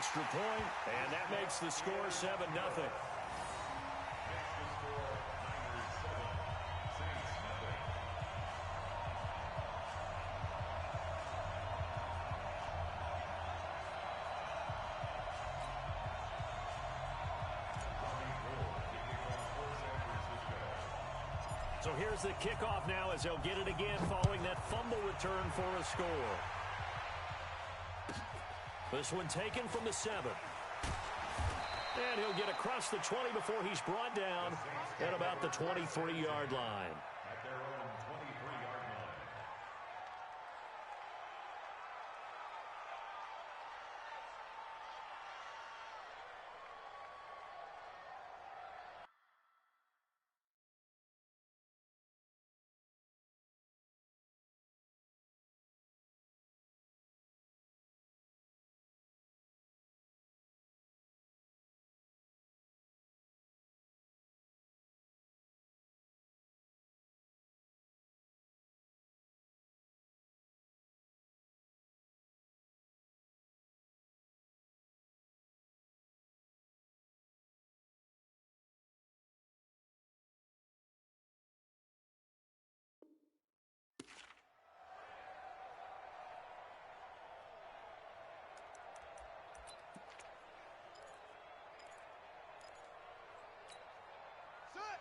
extra point, and that makes the score 7-0. So here's the kickoff now as they'll get it again following that fumble return for a score. This one taken from the 7. And he'll get across the 20 before he's brought down at about the 23-yard line. At their own 23-yard line.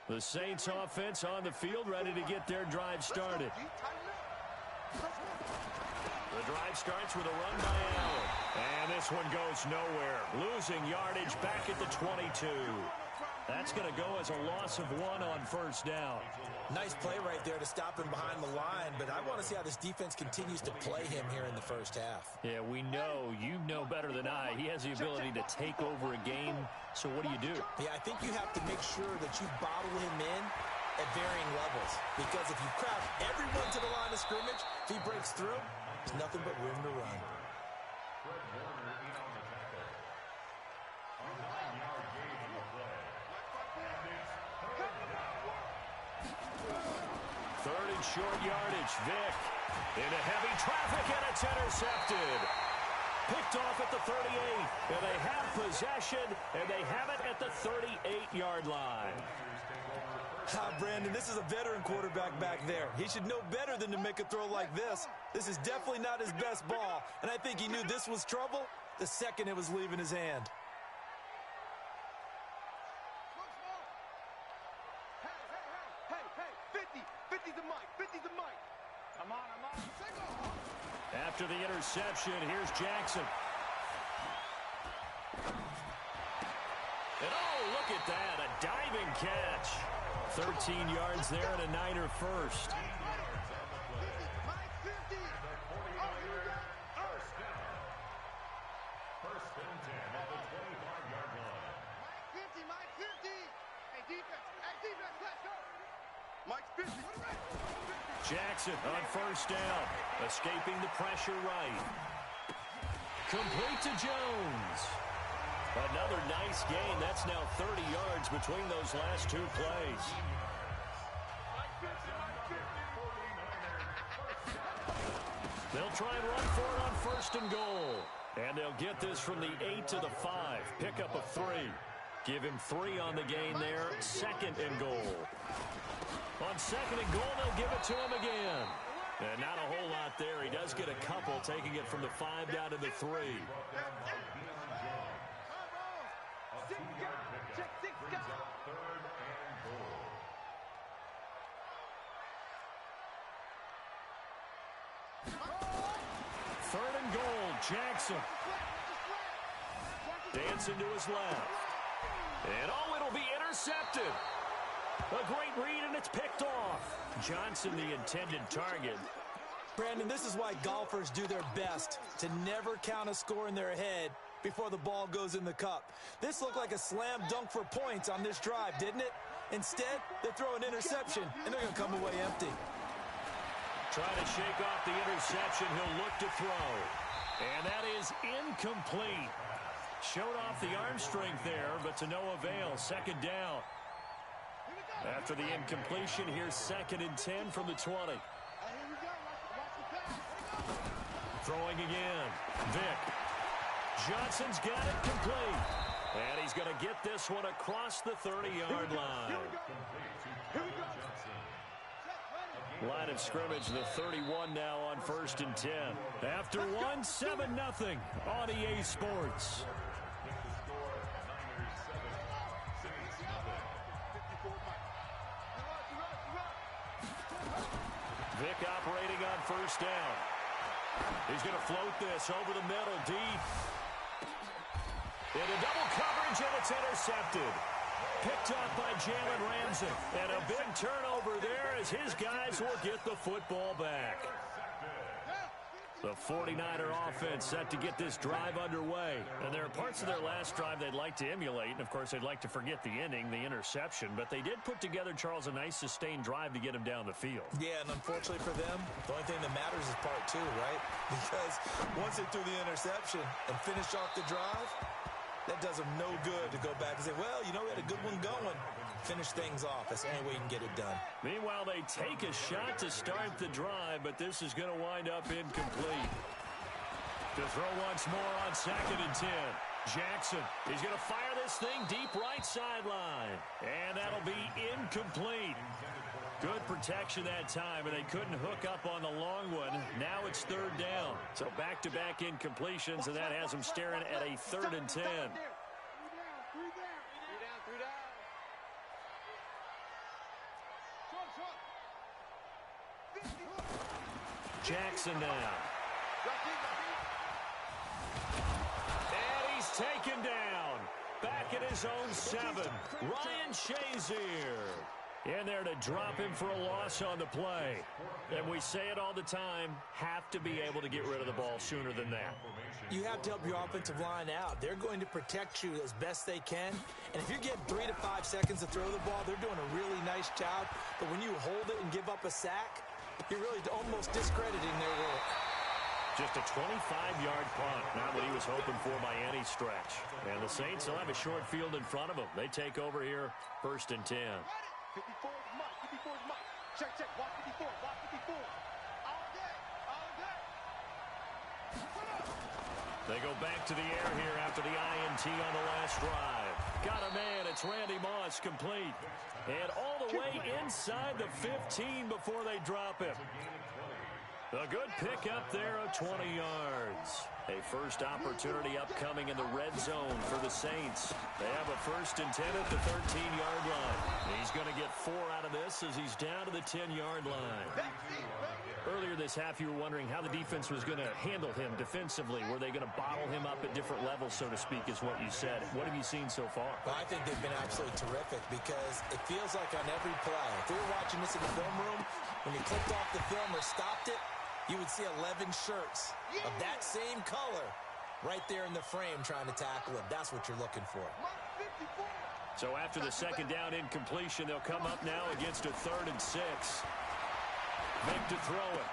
The Saints offense on the field, ready to get their drive started. The drive starts with a run by Allen. And this one goes nowhere. Losing yardage back at the 22. That's going to go as a loss of 1 on first down. Nice play right there to stop him behind the line, but I want to see how this defense continues to play him here in the first half. Yeah, we know. You know better than I. He has the ability to take over a game, so what do you do? Yeah, I think you have to make sure that you bottle him in at varying levels, because if you crowd everyone to the line of scrimmage, if he breaks through, there's nothing but room to run. Third and short yardage. Vick into heavy traffic, and it's intercepted. Picked off at the 38. And they have possession, and they have it at the 38-yard line. Brandon, this is a veteran quarterback back there. He should know better than to make a throw like this. This is definitely not his best ball, and I think he knew this was trouble the second it was leaving his hand. After the interception, here's Jackson. And oh, look at that, a diving catch. 13 yards there and a Niner first. First and 10 at the 25-yard line. Mike 50. Hey, defense, let's go. Mike 50. Jackson on first down, escaping the pressure right. Complete to Jones. Another nice gain. That's now 30 yards between those last two plays. They'll try and run for it on first and goal. And they'll get this from the 8 to the 5. Pick up a 3. Give him 3 on the gain there. Second and goal. On second and goal, they'll give it to him again. And not a whole lot there. He does get a couple, taking it from the 5 down to the 3. Third and goal, Jackson. Dancing to his left. And oh, it'll be intercepted. A great read, and it's picked off. Johnson, the intended target. Brandon, this is why golfers do their best to never count a score in their head before the ball goes in the cup. This looked like a slam dunk for points on this drive, didn't it? Instead, they throw an interception, and they're going to come away empty. Trying to shake off the interception. He'll look to throw. And that is incomplete. Showed off the arm strength there, but to no avail. Second down. After the incompletion, here's second and 10 from the 20. Throwing again. Vick. Johnson's got it complete. And he's going to get this one across the 30-yard line. Line of scrimmage, the 31 now on 1st and 10. After one, 7-0 on EA Sports. Vic operating on 1st down. He's going to float this over the middle, deep. Into double coverage, and it's intercepted. Picked up by Jalen Ramsey. And a big turnover there as his guys will get the football back. The 49er offense set to get this drive underway. And there are parts of their last drive they'd like to emulate. And, of course, they'd like to forget the ending, the interception. But they did put together, Charles, a nice sustained drive to get him down the field. Yeah, and unfortunately for them, the only thing that matters is part 2, right? Because once they threw the interception and finished off the drive, that does them no good to go back and say, well, you know, we had a good one going. Finish things off. That's the only way you can get it done. Meanwhile, they take a shot to start the drive, but this is going to wind up incomplete. To throw once more on 2nd and 10. Jackson, he's going to fire this thing deep right sideline. And that'll be incomplete. Good protection that time, and they couldn't hook up on the long one. Now it's 3rd down. So back-to-back incompletions, and that has them staring at a 3rd and 10. Jackson now. And he's taken down. Back at his own 7. Ryan Shazier in there to drop him for a loss on the play. And we say it all the time, have to be able to get rid of the ball sooner than that. You have to help your offensive line out. They're going to protect you as best they can. And if you're getting 3 to 5 seconds to throw the ball, they're doing a really nice job. But when you hold it and give up a sack, you're really almost discrediting their work. Just a 25-yard punt. Not what he was hoping for by any stretch. And the Saints will have a short field in front of them. They take over here, 1st and 10. 54 is Mike. 54 is Mike. Check, check. Walk 54. Walk 54. All day. All day. They go back to the air here after the INT on the last drive. Got a man. It's Randy Moss, complete. And all the way inside the 15 before they drop him. A good pick up there of 20 yards. A first opportunity upcoming in the red zone for the Saints. They have a 1st and 10 at the 13-yard line. He's going to get 4 out of this as he's down to the 10-yard line. Earlier this half, you were wondering how the defense was going to handle him defensively. Were they going to bottle him up at different levels, so to speak, is what you said. What have you seen so far? Well, I think they've been absolutely terrific because it feels like on every play, if we were watching this in the film room, when you clicked off the film or stopped it, you would see 11 shirts of that same color right there in the frame trying to tackle him. That's what you're looking for. So after the 2nd down incompletion, they'll come up now against a 3rd and 6. Vic to throw it.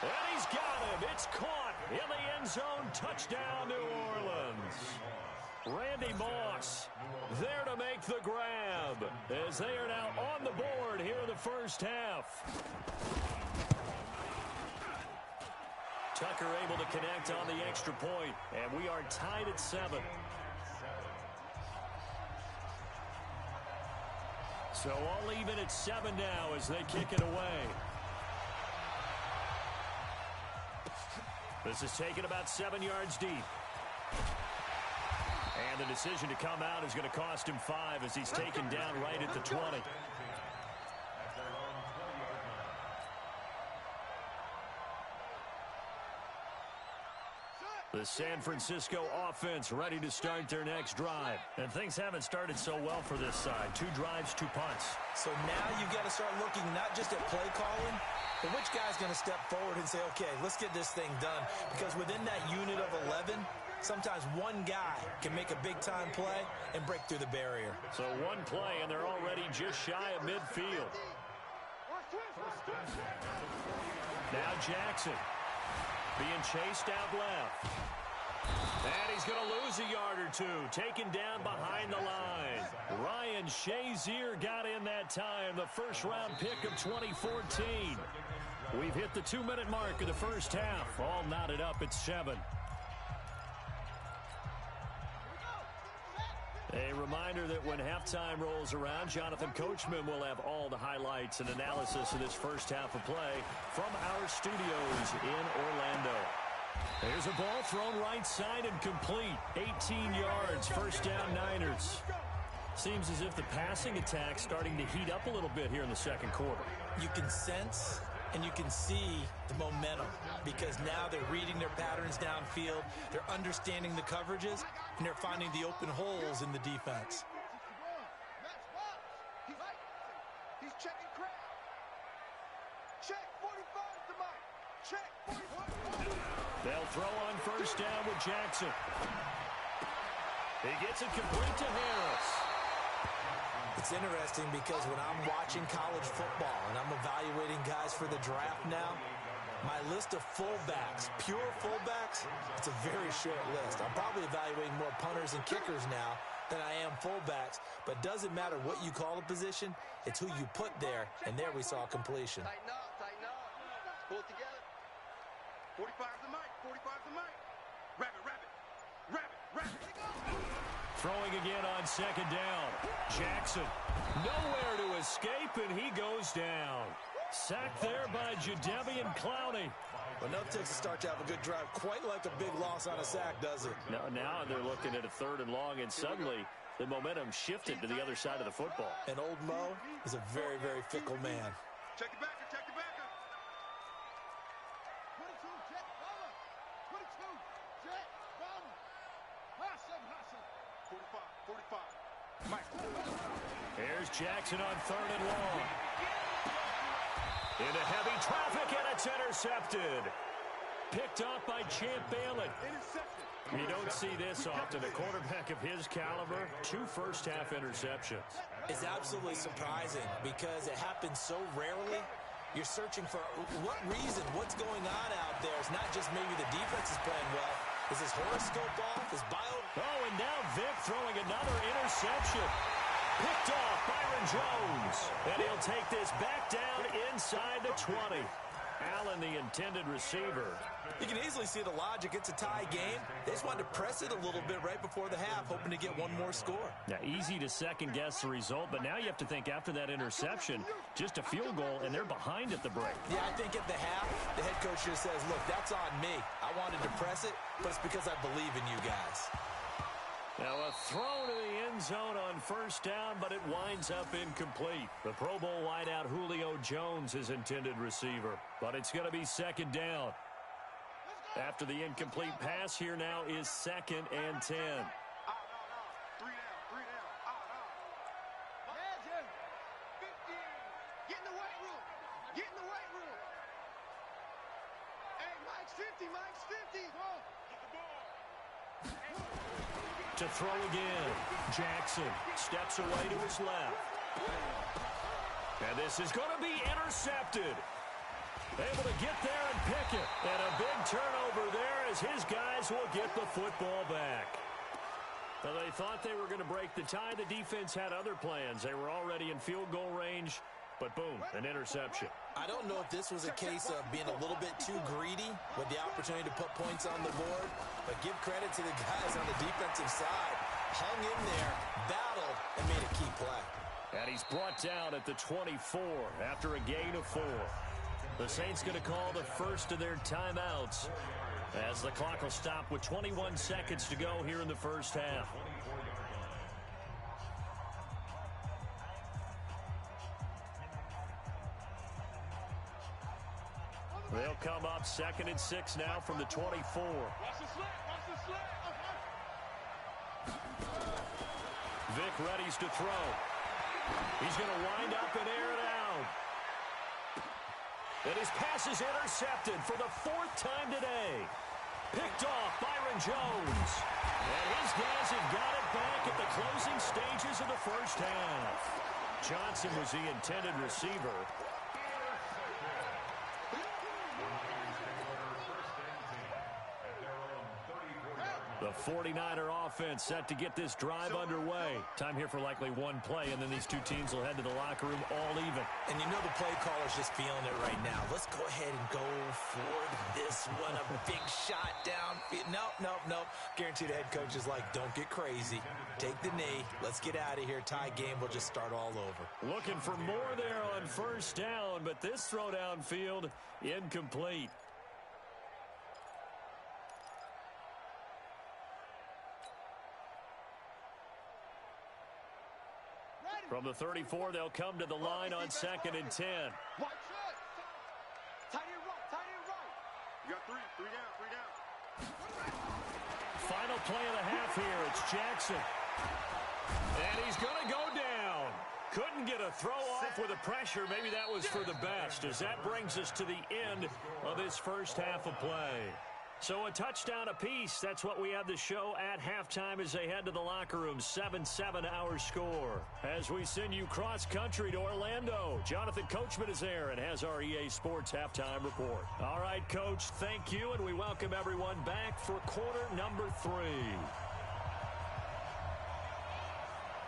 And he's got him. It's caught in the end zone. Touchdown, New Orleans. Randy Moss there to make the grab as they are now on the board here in the first half. Tucker able to connect on the extra point, and we are tied at 7. So all even at 7 now as they kick it away. This is taken about 7 yards deep. And the decision to come out is going to cost him 5 as he's taken down right at the 20. The San Francisco offense ready to start their next drive. And things haven't started so well for this side. 2 drives, 2 punts. So now you've got to start looking not just at play calling, but which guy's going to step forward and say, okay, let's get this thing done. Because within that unit of 11, sometimes one guy can make a big-time play and break through the barrier. So one play, and they're already just shy of midfield. Now Jackson being chased out left. And he's going to lose a yard or 2. Taken down behind the line. Ryan Shazier got in that time. The first-round pick of 2014. We've hit the 2-minute mark of the first half. All knotted up at 7. A reminder that when halftime rolls around, Jonathan Coachman will have all the highlights and analysis of this first half of play from our studios in Orlando. There's a ball thrown right side and complete. 18 yards, first down Niners. Seems as if the passing attack's starting to heat up a little bit here in the second quarter. You can sense and you can see the momentum because now they're reading their patterns downfield, they're understanding the coverages, and they're finding the open holes in the defense. He's checking crowd. Check 45 to Mike. Check 45. They'll throw on first down with Jackson. He gets it complete to Harris. It's interesting because when I'm watching college football and I'm evaluating guys for the draft now, my list of fullbacks, pure fullbacks, it's a very short list. I'm probably evaluating more punters and kickers now than I am fullbacks, but it doesn't matter what you call a position, it's who you put there, and there we saw completion. Tighten up, tighten up. Pull it together. 45 to Mike, 45 to Mike. Rabbit, rabbit, rabbit, rabbit. Throwing again on second down. Jackson, nowhere to escape, and he goes down. Sacked there by Jadeveon Clowney. Well, no takes a start to have a good drive, quite like a big loss on a sack, does it? Now they're looking at a 3rd and long, and suddenly the momentum shifted to the other side of the football. And old Mo is a very, very fickle man. Check the backer, check the backer. 22, jet, bomber. 22, jet, bomber. Hustle, hustle. 45, 45. Mike. Here's Jackson on 3rd and long. Into heavy traffic, and it's intercepted. Picked up by Champ Bailey. Intercepted. You don't see this often. A quarterback of his caliber, 2 first-half interceptions. It's absolutely surprising because it happens so rarely. You're searching for what reason, what's going on out there. It's not just maybe the defense is playing well. Is his horoscope off? Is bio... Oh, and now Vic throwing another interception. Picked off Byron Jones. And he'll take this back down inside the 20. Allen, the intended receiver. You can easily see the logic. It's a tie game. They just wanted to press it a little bit right before the half, hoping to get one more score. Now, easy to second-guess the result, but now you have to think after that interception, just a field goal, and they're behind at the break. Yeah, I think at the half, the head coach just says, look, that's on me. I wanted to press it, but it's because I believe in you guys. Now a throw to the end zone on first down, but it winds up incomplete. The Pro Bowl wideout Julio Jones is intended receiver, but it's going to be second down. After the incomplete pass, here now is 2nd and 10. 3 down, 3 down. Imagine 15. Get in the weight room. Get in the weight room. Hey, Mike's 50. Mike's 50. Get the ball. To throw again. Jackson steps away to his left. And this is going to be intercepted. Able to get there and pick it. And a big turnover there as his guys will get the football back. Now, they thought they were going to break the tie. The defense had other plans. They were already in field goal range. But boom, an interception. I don't know if this was a case of being a little bit too greedy with the opportunity to put points on the board, but give credit to the guys on the defensive side. Hung in there, battled, and made a key play. And he's brought down at the 24 after a gain of 4. The Saints going to call the first of their timeouts as the clock will stop with 21 seconds to go here in the first half. They'll come up 2nd and 6 now from the 24. Watch the slant. Watch the slant. Vic readies to throw. He's going to wind up and air it out. And his pass is intercepted for the 4th time today. Picked off Byron Jones. And his guys have got it back at the closing stages of the first half. Johnson was the intended receiver. The 49er offense set to get this drive underway. Time here for likely one play, and then these two teams will head to the locker room all even. And you know the play caller's just feeling it right now. Let's go ahead and go for this one. A big shot downfield. Nope. Guarantee the head coach is like, don't get crazy. Take the knee. Let's get out of here. Tie game. We'll just start all over. Looking for more there on first down, but this throw downfield incomplete. From the 34, they'll come to the line on 2nd and 10. Right foot. Tight end right. You got three down. Final play of the half here. It's Jackson. And he's going to go down. Couldn't get a throw off with the pressure. Maybe that was for the best, as that brings us to the end of this first half of play. So a touchdown apiece. That's what we have to show at halftime as they head to the locker room. 7-7 our score. As we send you cross-country to Orlando, Jonathan Coachman is there and has our EA Sports halftime report. All right, Coach, thank you, and we welcome everyone back for quarter number 3.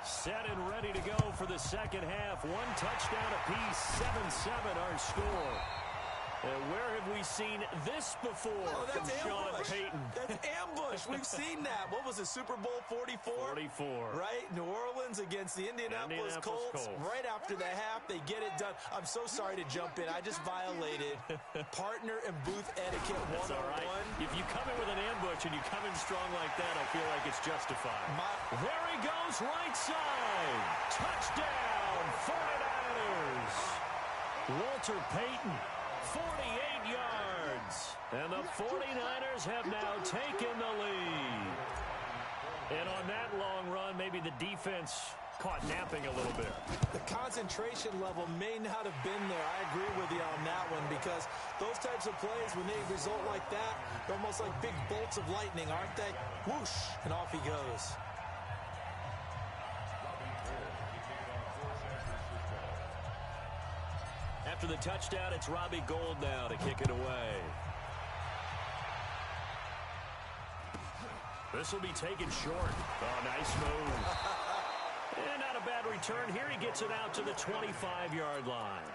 Set and ready to go for the second half. One touchdown apiece, 7-7 our score. Where have we seen this before from Sean Payton? That's ambush. We've seen that. What was it, Super Bowl 44? 44. Right? New Orleans against the Indianapolis Colts. Right after the half, they get it done. I'm so sorry to jump in. I just violated partner and booth etiquette 101. That's all right. If you come in with an ambush and you come in strong like that, I feel like it's justified. There he goes, right side. Touchdown, 49ers. Walter Payton. 48 yards. And the 49ers have now taken the lead. And on that long run, maybe the defense caught napping a little bit. The concentration level may not have been there. I agree with you on that one, because those types of plays, when they result like that, they're almost like big bolts of lightning, aren't they? Whoosh, and off he goes. After the touchdown, it's Robbie Gould now to kick it away. This will be taken short. Oh, nice move. And not a bad return. Here he gets it out to the 25-yard line.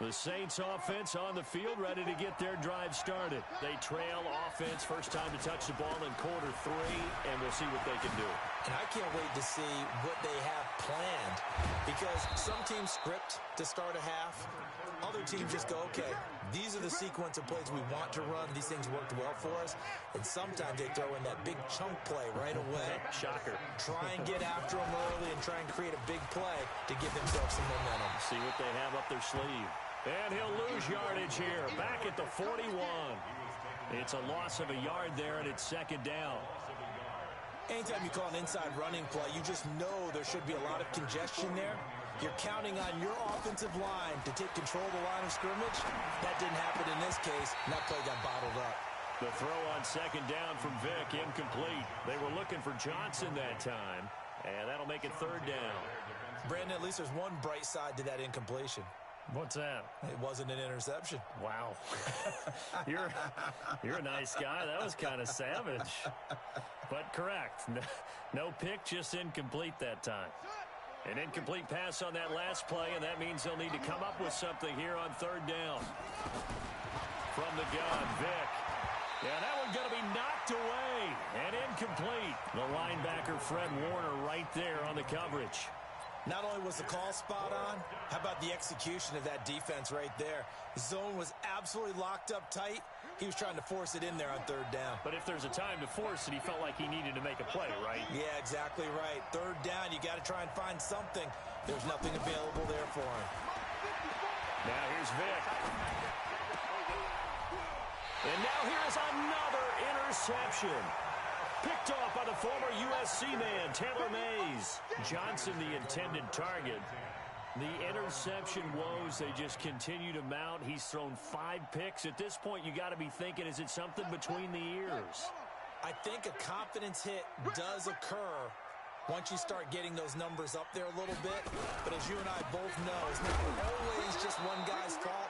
The Saints offense on the field, ready to get their drive started. They trail offense, first time to touch the ball in quarter 3, and we'll see what they can do. And I can't wait to see what they have planned, because some teams script to start a half. Other teams just go, okay, these are the sequence of plays we want to run. These things worked well for us. And sometimes they throw in that big chunk play right away. Shocker. Try and get after them early and try and create a big play to give themselves some momentum. See what they have up their sleeve. And he'll lose yardage here, back at the 41. It's a loss of a yard there, and it's second down. Anytime you call an inside running play, you just know there should be a lot of congestion there. You're counting on your offensive line to take control of the line of scrimmage. That didn't happen in this case, and that play got bottled up. The throw on second down from Vick, incomplete. They were looking for Johnson that time, and that'll make it third down. Brandon, at least there's one bright side to that incompletion. What's that? It wasn't an interception. Wow. You're a nice guy. That was kind of savage. But correct. No pick, just incomplete that time. An incomplete pass on that last play, and that means they'll need to come up with something here on third down. From the gun, Vick. Yeah, that one's going to be knocked away and incomplete. The linebacker, Fred Warner, right there on the coverage. Not only was the call spot on, how about the execution of that defense right there? The zone was absolutely locked up tight. He was trying to force it in there on third down. But if there's a time to force it, he felt like he needed to make a play, right? Yeah, exactly right. Third down, you got to try and find something. There's nothing available there for him. Now here's Vick. And now here's another interception. Picked off by the former USC man, Taylor Mays. Johnson, the intended target. The interception woes, they just continue to mount. He's thrown 5 picks. At this point, you got to be thinking, is it something between the ears? I think a confidence hit does occur once you start getting those numbers up there a little bit. But as you and I both know, it's not always just one guy's fault.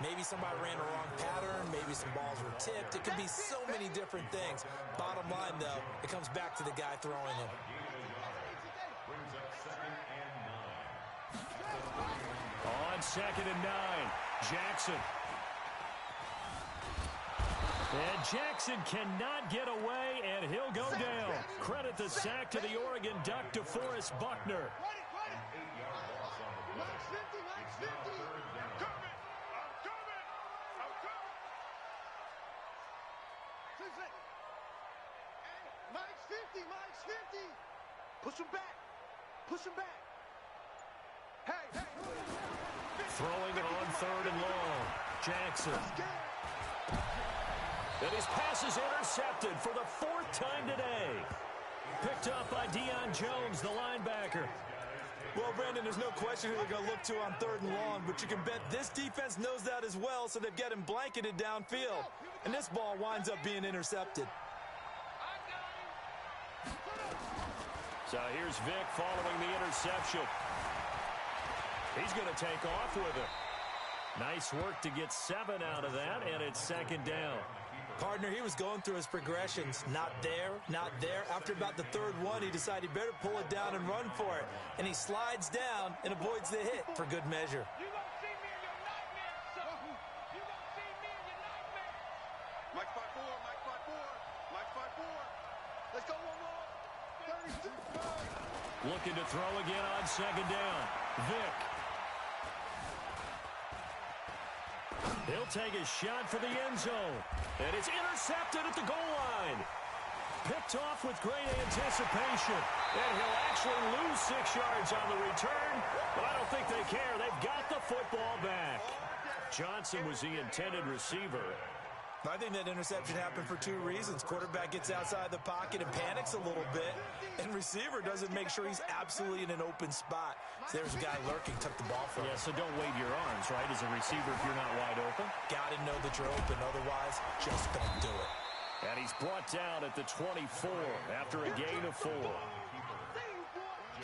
Maybe somebody ran a wrong pattern. Maybe some balls were tipped. It could be so many different things. Bottom line, though, it comes back to the guy throwing them. On 2nd and 9, Jackson. And Jackson cannot get away, and he'll go down. Credit the sack to the Oregon Duck, DeForest Buckner. Mike's 50. Push him back. Push him back. Hey. Throwing it on 3rd and long. Jackson. And his pass is intercepted for the 4th time today. Picked up by Deion Jones, the linebacker. Well, Brandon, there's no question who they're going to look to on 3rd and long, but you can bet this defense knows that as well, so they've got him blanketed downfield. And this ball winds up being intercepted. So here's Vic following the interception. He's going to take off with it. Nice work to get 7 out of that, and it's 2nd down. Partner, he was going through his progressions. Not there, not there. After about the 3rd one, he decided he better pull it down and run for it. And he slides down and avoids the hit for good measure. You gonna see me in your nightmare, son. You gonna see me in your nightmare. Mike 5-4. Mike 5-4. Let's go one more. 32. Looking to throw again on 2nd down. Vic. He'll take a shot for the end zone. And it's intercepted at the goal line. Picked off with great anticipation. And he'll actually lose 6 yards on the return. But I don't think they care. They've got the football back. Johnson was the intended receiver. I think that interception happened for 2 reasons. Quarterback gets outside the pocket and panics a little bit, and receiver doesn't make sure he's absolutely in an open spot. So there's a guy lurking, took the ball from him. Yeah, so don't wave your arms, right, as a receiver if you're not wide open. Got to know that you're open, otherwise just don't do it. And he's brought down at the 24 after a gain of 4.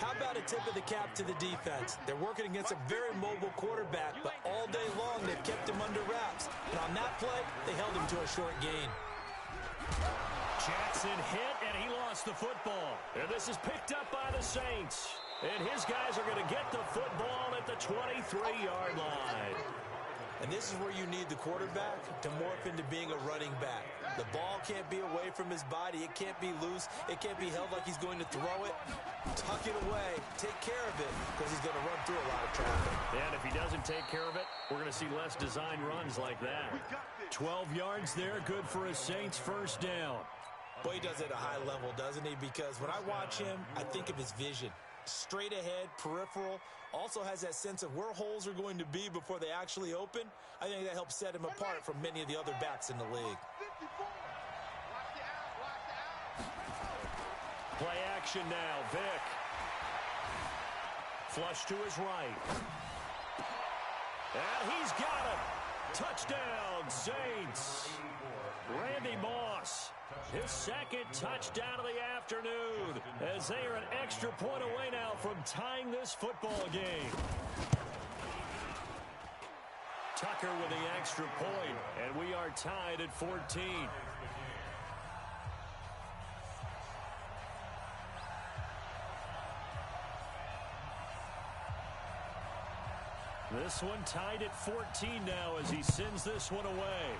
How about a tip of the cap to the defense? They're working against a very mobile quarterback, but all day long they've kept him under wraps. And on that play, they held him to a short gain. Jackson hit, and he lost the football. And this is picked up by the Saints. And his guys are going to get the football at the 23-yard line. And this is where you need the quarterback to morph into being a running back. The ball can't be away from his body. It can't be loose. It can't be held like he's going to throw it. Tuck it away. Take care of it because he's going to run through a lot of traffic. And if he doesn't take care of it, we're going to see less design runs like that. 12 yards there, good for a Saints first down. Boy, he does it at a high level, doesn't he? Because when I watch him, I think of his vision. Straight ahead, peripheral, also has that sense of where holes are going to be before they actually open. I think that helps set him apart from many of the other backs in the league. Play action now, Vic. Flush to his right. And he's got it. Touchdown, Saints. Randy Moss, his 2nd touchdown of the afternoon, as they are an extra point away now from tying this football game. Tucker with the extra point, and we are tied at 14. This one tied at 14 now as he sends this one away.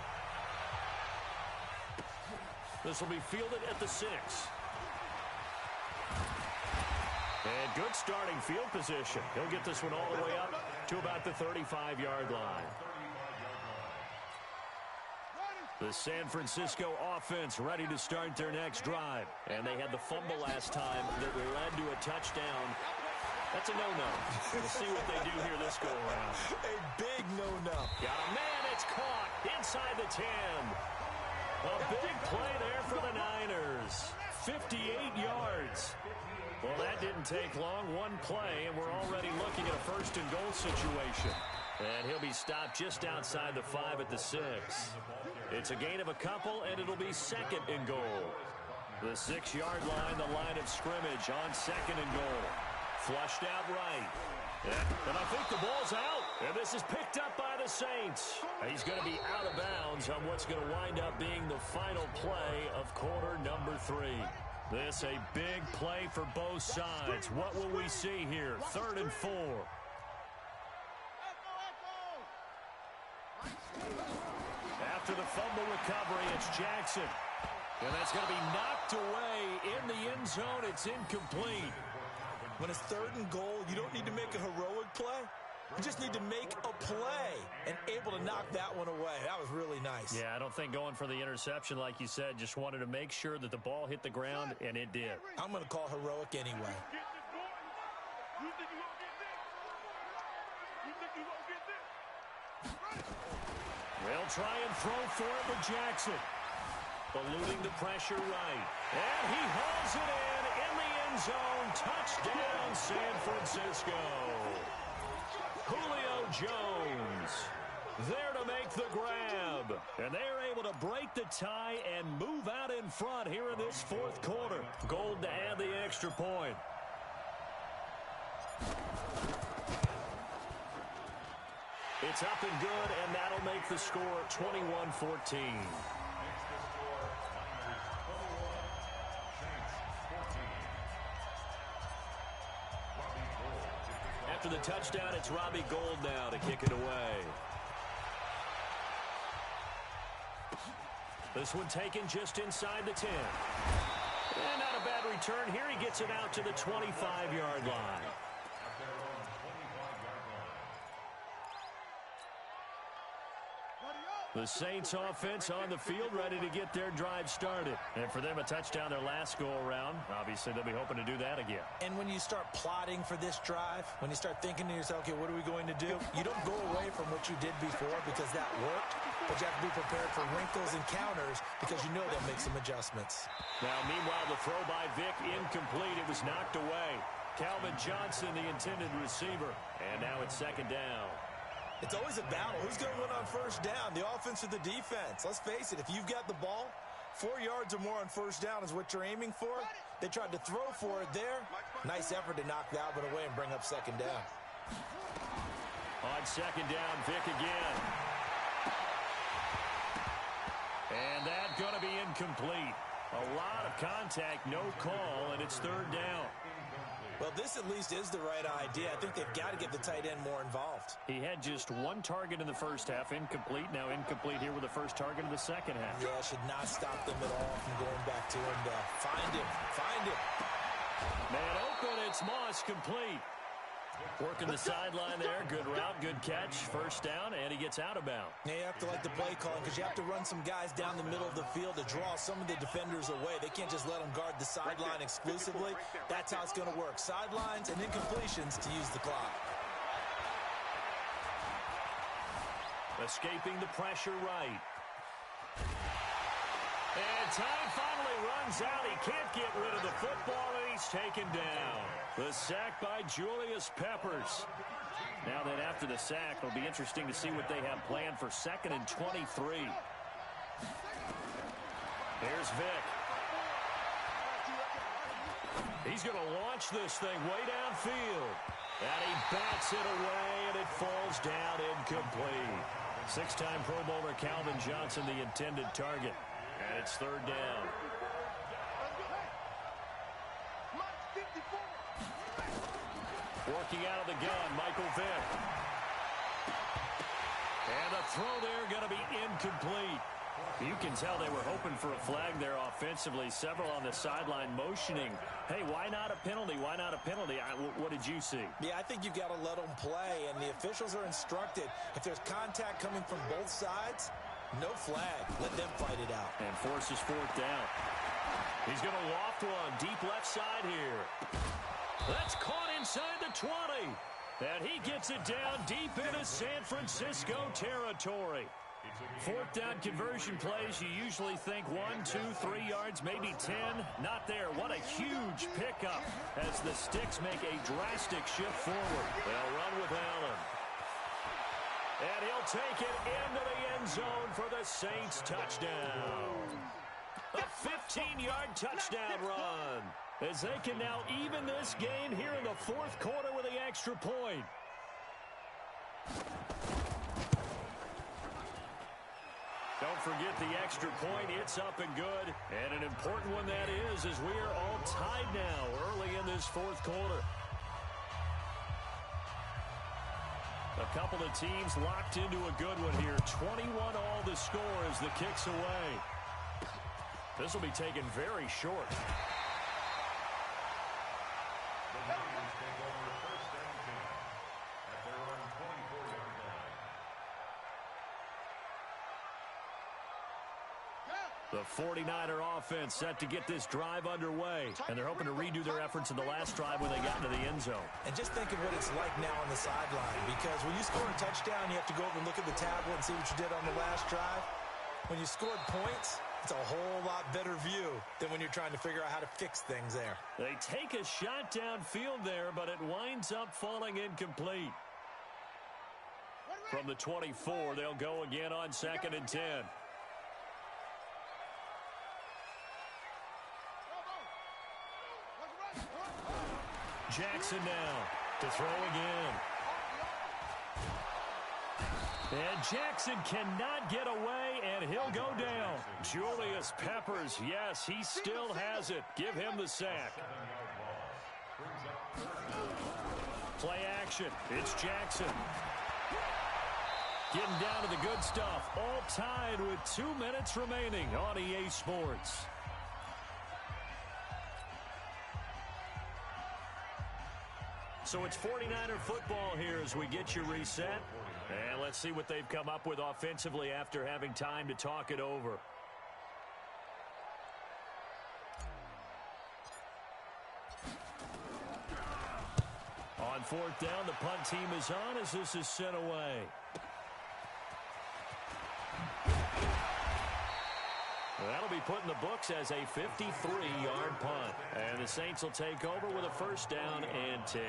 This will be fielded at the 6. And good starting field position. He'll get this one all the way up to about the 35-yard line. The San Francisco offense ready to start their next drive. And they had the fumble last time that led to a touchdown. That's a no-no. We'll see what they do here this go-around. A big no-no. Got a man, it's caught inside the 10. A big play there for the Niners. 58 yards. Well, that didn't take long. One play, and we're already looking at a first-and-goal situation. And he'll be stopped just outside the 5 at the 6. It's a gain of a couple, and it'll be 2nd and goal. The 6-yard line, the line of scrimmage on 2nd and goal. Flushed out right. And I think the ball's out. And this is picked up by the Saints. He's going to be out of bounds on what's going to wind up being the final play of quarter number 3. This a big play for both sides. What will we see here? 3rd and 4. After the fumble recovery, it's Jackson. And that's going to be knocked away in the end zone. It's incomplete. When it's 3rd and goal, you don't need to make a heroic play. You just need to make a play and able to knock that one away. That was really nice. Yeah, I don't think going for the interception, like you said, just wanted to make sure that the ball hit the ground, and it did. I'm going to call heroic anyway. They'll try and throw for it with Jackson. Eluding the pressure right. And he hauls it in the end zone. Touchdown, San Francisco. Julio Jones there to make the grab. And they're able to break the tie and move out in front here in this 4th quarter. Gold to add the extra point. It's up and good, and that'll make the score 21-14. After the touchdown, it's Robbie Gould now to kick it away. This one taken just inside the 10. And not a bad return here. He gets it out to the 25-yard line. The Saints offense on the field ready to get their drive started. And for them, a touchdown their last go-around. Obviously, they'll be hoping to do that again. And when you start plotting for this drive, when you start thinking to yourself, okay, what are we going to do? You don't go away from what you did before because that worked. But you have to be prepared for wrinkles and counters because you know they'll make some adjustments. Now, meanwhile, the throw by Vick incomplete. It was knocked away. Calvin Johnson, the intended receiver. And now it's 2nd down. It's always a battle. Who's going to win on 1st down, the offense or the defense? Let's face it, if you've got the ball, 4 yards or more on 1st down is what you're aiming for. They tried to throw for it there. Nice effort to knock that one away and bring up 2nd down. On 2nd down, Vick again. And that's going to be incomplete. A lot of contact, no call, and it's 3rd down. Well, this at least is the right idea. I think they've got to get the tight end more involved. He had just 1 target in the 1st half, incomplete. Now incomplete here with the 1st target of the 2nd half. Yeah, should not stop them at all from going back to him to find him. Man open, it's Moss, complete. Working the sideline there. Good route, good catch. 1st down, and he gets out of bounds. Yeah, you have to like the play calling because you have to run some guys down the middle of the field to draw some of the defenders away. They can't just let them guard the sideline exclusively. That's how it's going to work. Sidelines and incompletions to use the clock. Escaping the pressure right. And time finally runs out. He can't get rid of the football, and he's taken down. The sack by Julius Peppers. Now then, after the sack, it'll be interesting to see what they have planned for 2nd and 23. Here's Vick. He's going to launch this thing way downfield. And he bats it away, and it falls down incomplete. 6-time Pro Bowler Calvin Johnson, the intended target. And it's 3rd down. Working out of the gun, Michael Vick. And the throw there going to be incomplete. You can tell they were hoping for a flag there offensively. Several on the sideline motioning. Hey, why not a penalty? Why not a penalty? What did you see? Yeah, I think you've got to let them play, and the officials are instructed. If there's contact coming from both sides, no flag. Let them fight it out. And forces 4th down. He's going to loft one deep left side here. That's caught inside the 20. And he gets it down deep into San Francisco territory. 4th down conversion plays, you usually think 1, 2, 3 yards, maybe 10. Not there. What a huge pickup as the Sticks make a drastic shift forward. They'll run with Allen. And he'll take it into the end zone for the Saints touchdown. A 15-yard touchdown run. As they can now even this game here in the fourth quarter with the extra point. Don't forget the extra point. It's up and good. And an important one that is, as we are all tied now early in this fourth quarter. A couple of teams locked into a good one here. 21 all the score as the kick's away. This will be taken very short. The 49er offense set to get this drive underway. And they're hoping to redo their efforts in the last drive when they got into the end zone. And just think of what it's like now on the sideline. Because when you score a touchdown, you have to go over and look at the tablet and see what you did on the last drive. When you scored points, it's a whole lot better view than when you're trying to figure out how to fix things there. They take a shot downfield there, but it winds up falling incomplete. From the 24, they'll go again on 2nd and 10. Jackson now to throw again. And Jackson cannot get away, and he'll go down. Julius Peppers, yes, he still has it. Give him the sack. Play action. It's Jackson. Getting down to the good stuff. All tied with 2 minutes remaining on EA Sports. So it's 49er football here as we get you reset. And let's see what they've come up with offensively after having time to talk it over. On 4th down, the punt team is on as this is sent away. That'll be put in the books as a 53-yard punt. And the Saints will take over with a 1st down and 10.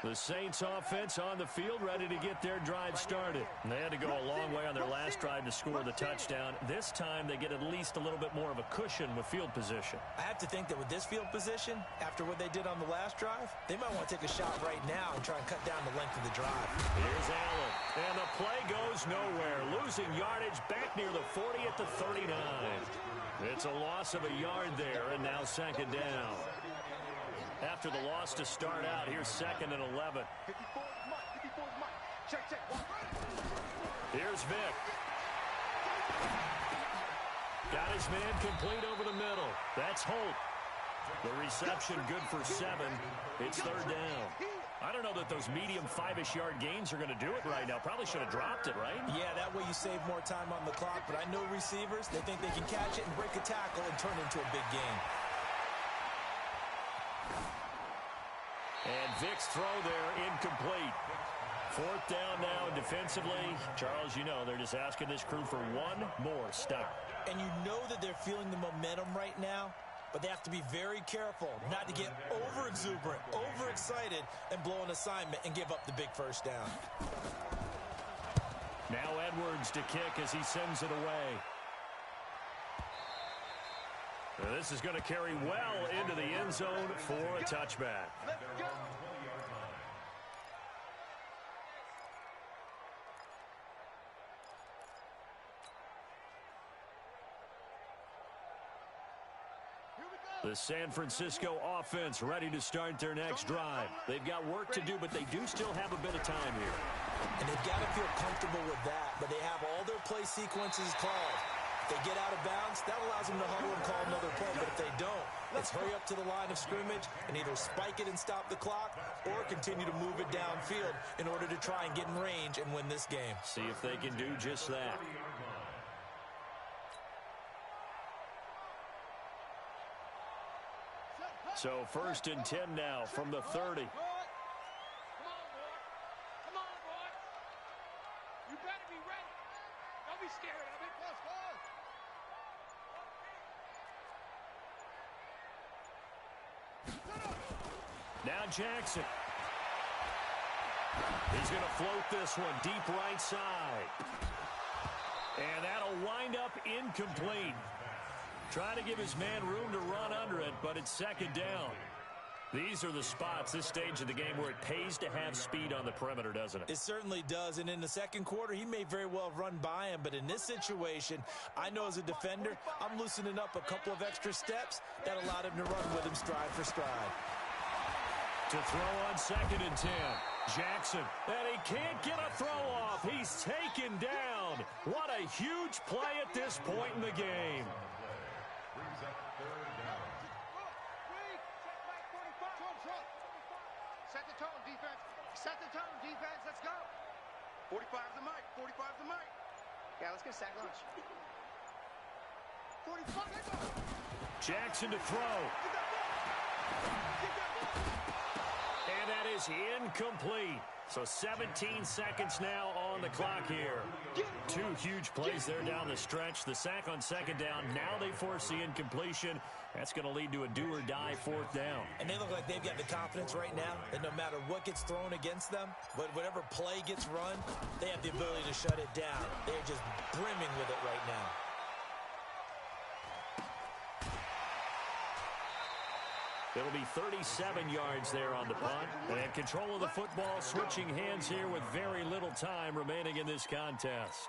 The Saints offense on the field ready to get their drive started. And they had to go a long way on their last drive to score the touchdown. This time they get at least a little bit more of a cushion with field position. I have to think that with this field position, after what they did on the last drive, they might want to take a shot right now and try and cut down the length of the drive. Here's Allen. And the play goes nowhere. Losing yardage back near the 40 at the 39. It's a loss of a yard there, and now 2nd down. After the loss to start out, here's 2nd and 11. Here's Vick. Got his man complete over the middle. That's Holt. The reception good for 7. It's 3rd down. I don't know that those medium 5-ish yard gains are going to do it right now. Probably should have dropped it, right? Yeah, that way you save more time on the clock. But I know receivers, they think they can catch it and break a tackle and turn it into a big game. And Vick's throw there incomplete. 4th down now defensively. Charles, you know, they're just asking this crew for one more stop. And you know that they're feeling the momentum right now, but they have to be very careful not to get over-exuberant, over-excited, and blow an assignment and give up the big 1st down. Now Edwards to kick as he sends it away. Now this is going to carry well into the end zone for a touchback. The San Francisco offense ready to start their next drive. They've got work to do, but they do still have a bit of time here. And they've got to feel comfortable with that, but they have all their play sequences called. If they get out of bounds, that allows them to huddle and call another play, but if they don't, let's hurry up to the line of scrimmage and either spike it and stop the clock or continue to move it downfield in order to try and get in range and win this game. See if they can do just that. So 1st and 10 now from the 30. Come on, boy. Come on, boy. You better be ready. Don't be scared of it. Now Jackson. He's going to float this one deep right side. And that'll wind up incomplete. Trying to give his man room to run under it, but it's second down. These are the spots, this stage of the game, where it pays to have speed on the perimeter, doesn't it? It certainly does, and in the second quarter, he may very well run by him, but in this situation, I know as a defender, I'm loosening up a couple of extra steps that allowed him to run with him stride for stride. To throw on 2nd and 10. Jackson, and he can't get a throw off. He's taken down. What a huge play at this point in the game. Brings up third down. Set the tone, defense. Set the tone, defense. Let's go. 45's the mic. 45's the mic. Yeah, let's get a sack lunch. 45, let's go. Jackson to throw. And that is incomplete. So 17 seconds now on the clock here. Two huge plays there down the stretch. The sack on 2nd down. Now they force the incompletion. That's going to lead to a do-or-die 4th down. And they look like they've got the confidence right now that no matter what gets thrown against them, but whatever play gets run, they have the ability to shut it down. They're just brimming with it right now. It'll be 37 yards there on the punt. And control of the football switching hands here with very little time remaining in this contest.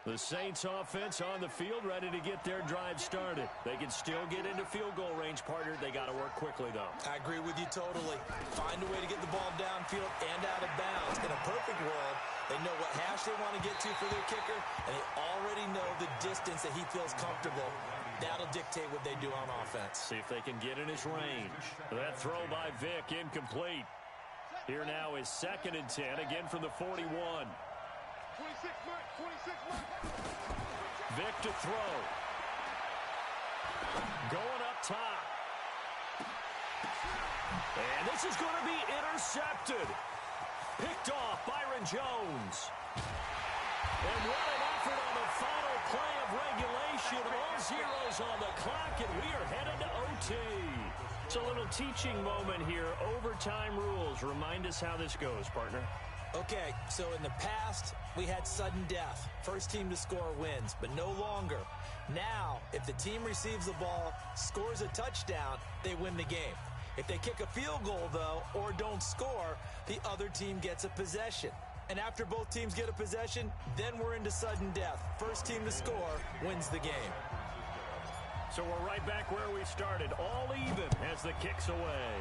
The Saints offense on the field, ready to get their drive started. They can still get into field goal range, partner. They got to work quickly, though. I agree with you totally. Find a way to get the ball downfield and out of bounds. In a perfect world, they know what hash they want to get to for their kicker, and they already know the distance that he feels comfortable. That'll dictate what they do on offense. See if they can get in his range. That throw by Vick, incomplete. Here now is 2nd and 10, again from the 41. 26 mark, 26 mark. Vick to throw. Going up top. And this is going to be intercepted. Picked off Byron Jones. And what an effort on the final play of regulation. All zeros on the clock, and we are headed to OT. It's a little teaching moment here. Overtime rules. Remind us how this goes, partner. Okay, so in the past, we had sudden death. First team to score wins, but no longer. Now, if the team receives the ball, scores a touchdown, they win the game. If they kick a field goal, though, or don't score, the other team gets a possession. And after both teams get a possession, then we're into sudden death. First team to score wins the game. So we're right back where we started, all even as the kick's away.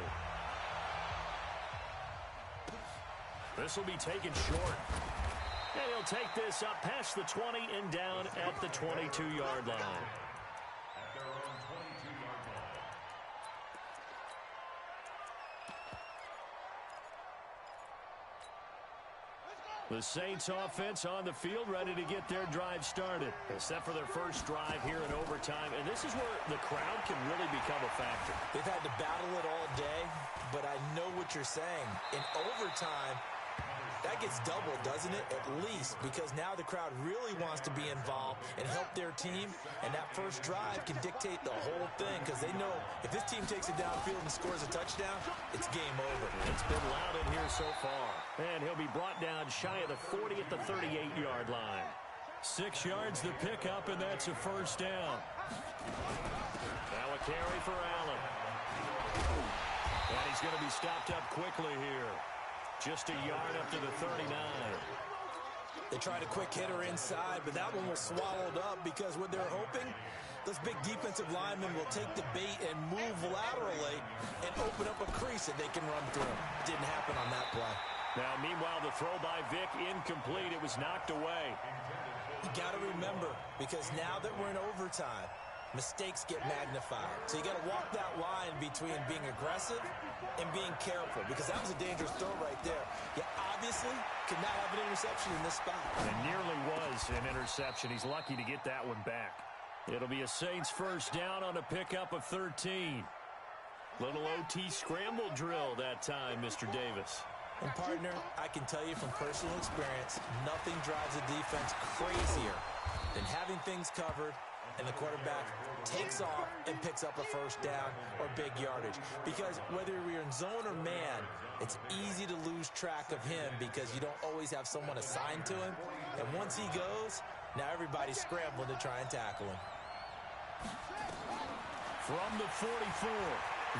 This will be taken short. And he'll take this up past the 20 and down at the 22-yard line. At their own 22-yard line. The Saints offense on the field, ready to get their drive started. Except for their first drive here in overtime. And this is where the crowd can really become a factor. They've had to battle it all day, but I know what you're saying. In overtime, that gets doubled, doesn't it? At least, because now the crowd really wants to be involved and help their team, and that first drive can dictate the whole thing, because they know if this team takes it downfield and scores a touchdown, it's game over. It's been loud in here so far. And he'll be brought down shy of the 40 at the 38-yard line. 6 yards the pickup, and that's a first down. Now a carry for Allen. And he's going to be stopped up quickly here. Just a yard up to the 39. They tried a quick hitter inside, but that one was swallowed up because what they're hoping, those big defensive linemen will take the bait and move laterally and open up a crease that they can run through. It didn't happen on that play. Now, meanwhile, the throw by Vick incomplete. It was knocked away. You got to remember, because now that we're in overtime, mistakes get magnified. So you got to walk that line between being aggressive and being careful, because that was a dangerous throw right there. You obviously could not have an interception in this spot. It nearly was an interception. He's lucky to get that one back. It'll be a Saints first down on a pickup of 13. Little OT scramble drill that time, Mr. Davis. And, partner, I can tell you from personal experience, nothing drives a defense crazier than having things covered and the quarterback takes off and picks up a first down or big yardage. Because whether you're in zone or man, it's easy to lose track of him because you don't always have someone assigned to him. And once he goes, now everybody's scrambling to try and tackle him. From the 44,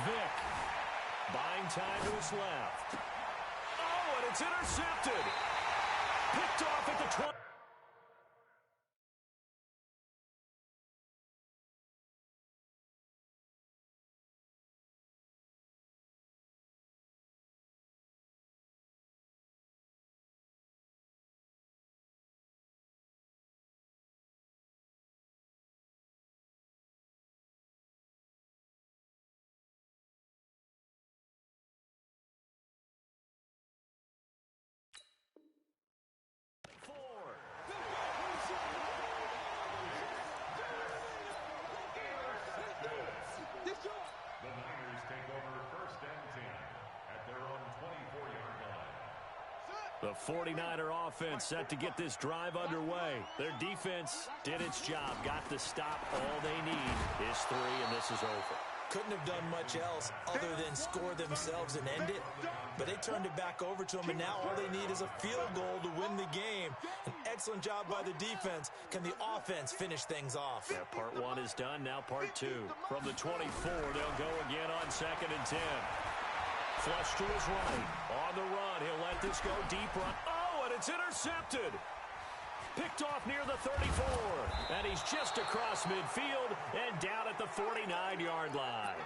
Vick. Buying time to his left. Oh, and it's intercepted. Picked off at the 20. The Niners take over 1st and 10 at their own 24-yard line. The 49er offense set to get this drive underway. Their defense did its job, got the stop. All they need is 3, and this is over. Couldn't have done much else other than score themselves and end it. But they turned it back over to them, and now all they need is a field goal to win the game. An excellent job by the defense. Can the offense finish things off? Yeah, part 1 is done. Now part 2. From the 24, they'll go again on 2nd and 10. Flush to his right. On the run, he'll let this go deep run. Oh, and it's intercepted. Picked off near the 34. And he's just across midfield and down at the 49-yard line.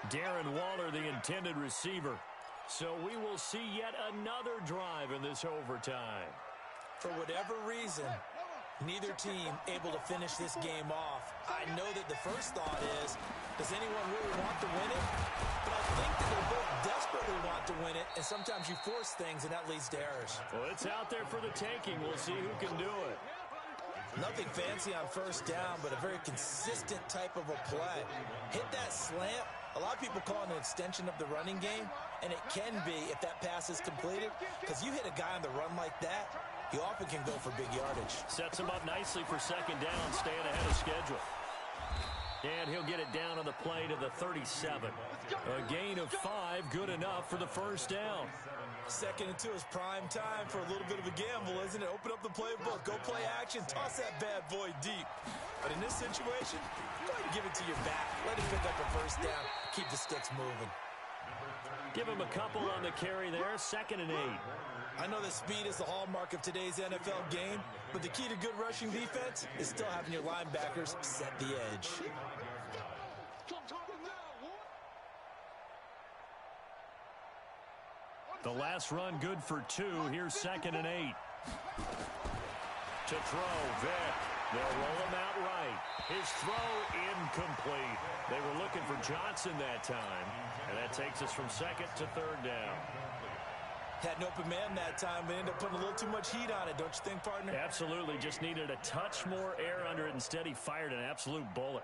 Darren Waller, the intended receiver. So we will see yet another drive in this overtime. For whatever reason, neither team able to finish this game off. I know that the first thought is, does anyone really want to win it? But I think that they both desperately want to win it, and sometimes you force things, and that leads to errors. Well, it's out there for the taking. We'll see who can do it. Nothing fancy on first down, but a very consistent type of a play. Hit that slant. A lot of people call it an extension of the running game, and it can be if that pass is completed, because you hit a guy on the run like that, he often can go for big yardage. Sets him up nicely for 2nd down, staying ahead of schedule. And he'll get it down on the play to the 37. A gain of 5, good enough for the first down. 2nd and 2 is prime time for a little bit of a gamble, isn't it? Open up the playbook, go play action, toss that bad boy deep. But in this situation, go ahead and give it to your back. Let him pick up a first down, keep the sticks moving. Give him a couple on the carry there, 2nd and 8. I know that speed is the hallmark of today's NFL game, but the key to good rushing defense is still having your linebackers set the edge. The last run good for 2. Here's 2nd and 8. To throw, Vick. They'll roll him out right. His throw incomplete. They were looking for Johnson that time, and that takes us from 2nd to 3rd down. Had an open man that time, but ended up putting a little too much heat on it, don't you think, partner? Absolutely. Just needed a touch more air under it. Instead, he fired an absolute bullet.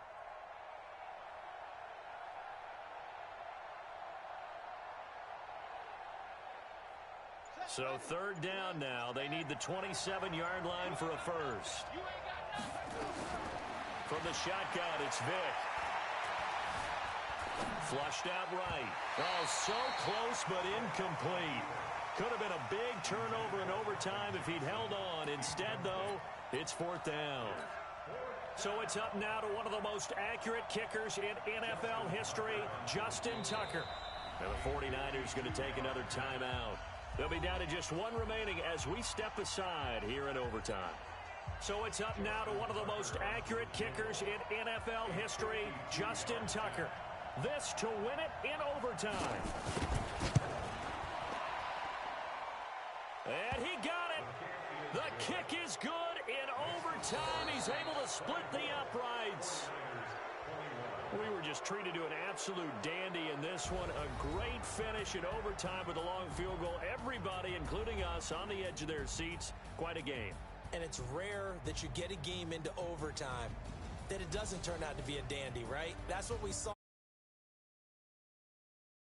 So 3rd down now. They need the 27-yard line for a first. From the shotgun, it's Vick. Flushed out right. Oh, so close but incomplete. Could have been a big turnover in overtime if he'd held on. Instead, though, it's 4th down. So it's up now to one of the most accurate kickers in NFL history, Justin Tucker. And the 49ers going to take another timeout. They'll be down to just 1 remaining as we step aside here in overtime. So it's up now to one of the most accurate kickers in NFL history, Justin Tucker. This to win it in overtime. And he got it. The kick is good in overtime. He's able to split the uprights. We were just treated to an absolute dandy in this one. A great finish in overtime with a long field goal. Everybody, including us, on the edge of their seats. Quite a game. And it's rare that you get a game into overtime that it doesn't turn out to be a dandy, right? That's what we saw.